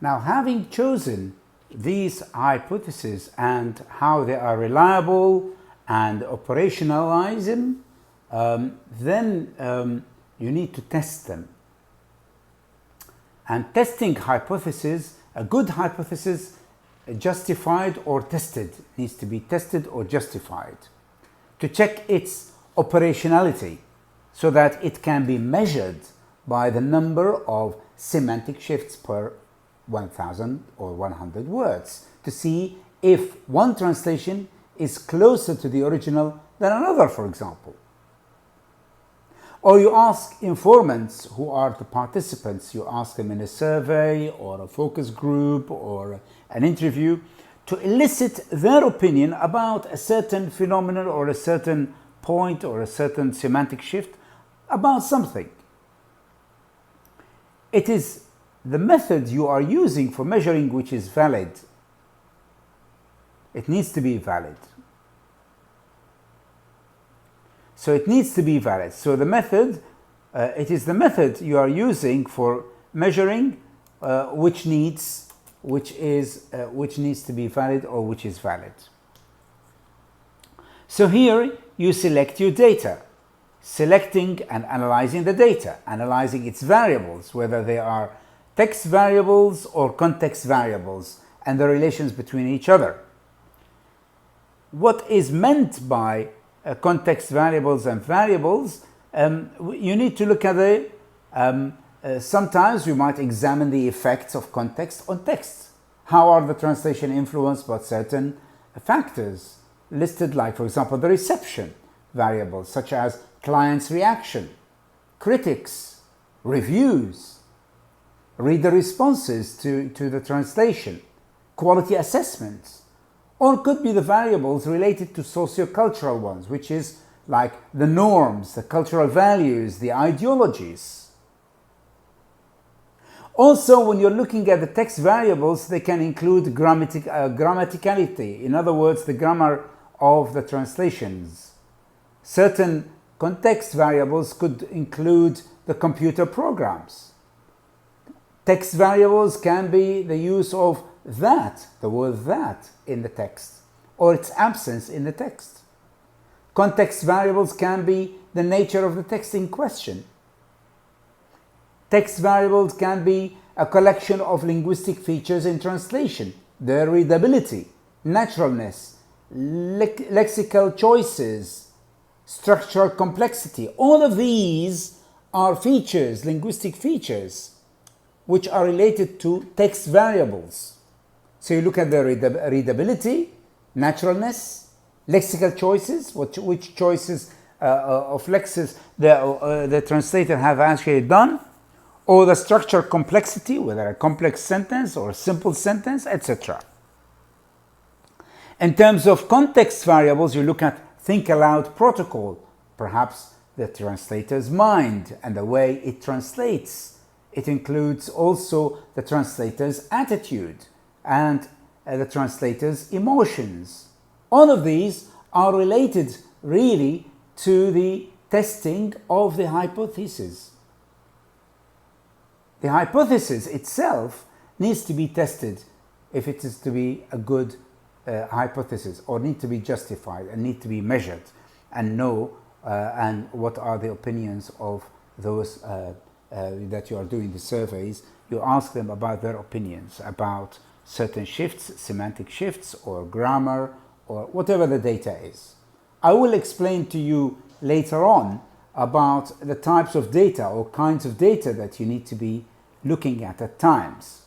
Now, having chosen these hypotheses and how they are reliable and operationalize them, then you need to test them. And testing hypotheses, a good hypothesis, justified or tested, needs to be tested or justified to check its operationality so that it can be measured by the number of semantic shifts per 1000 or 100 words to see if one translation is closer to the original than another, for example. Or you ask informants, who are the participants, you ask them in a survey or a focus group or an interview to elicit their opinion about a certain phenomenon or a certain point or a certain semantic shift about something. It is the method you are using for measuring which is valid. It needs to be valid. So it needs to be valid. So the method, it is the method you are using for measuring which needs to be valid or which is valid. So here you select your data, selecting and analyzing the data, analyzing its variables, whether they are text variables or context variables, and the relations between each other. What is meant by context variables and variables, you need to look at the, sometimes you might examine the effects of context on text. How are the translation influenced by certain factors listed, like, for example, the reception variables, such as client's reaction, critics, reviews, reader responses to the translation, quality assessments. Or could be the variables related to sociocultural ones, which is like the norms, the cultural values, the ideologies. Also, when you're looking at the text variables, they can include grammaticality, in other words, the grammar of the translations. Certain context variables could include the computer programs. Text variables can be the use of that, the word that, in the text, or its absence in the text. Context variables can be the nature of the text in question. Text variables can be a collection of linguistic features in translation, their readability, naturalness, lexical choices, structural complexity. All of these are features, linguistic features, which are related to text variables. So you look at the readability, naturalness, lexical choices, which choices of lexes the translator have actually done, or the structural complexity, whether a complex sentence or a simple sentence, etc. In terms of context variables, you look at think aloud protocol, perhaps the translator's mind and the way it translates. It includes also the translator's attitude and the translator's emotions. All of these are related really to the testing of the hypothesis. The hypothesis itself needs to be tested if it is to be a good hypothesis, or need to be justified and need to be measured and know and what are the opinions of those that you are doing the surveys. You ask them about their opinions about certain shifts, semantic shifts, or grammar, or whatever the data is. I will explain to you later on about the types of data or kinds of data that you need to be looking at times.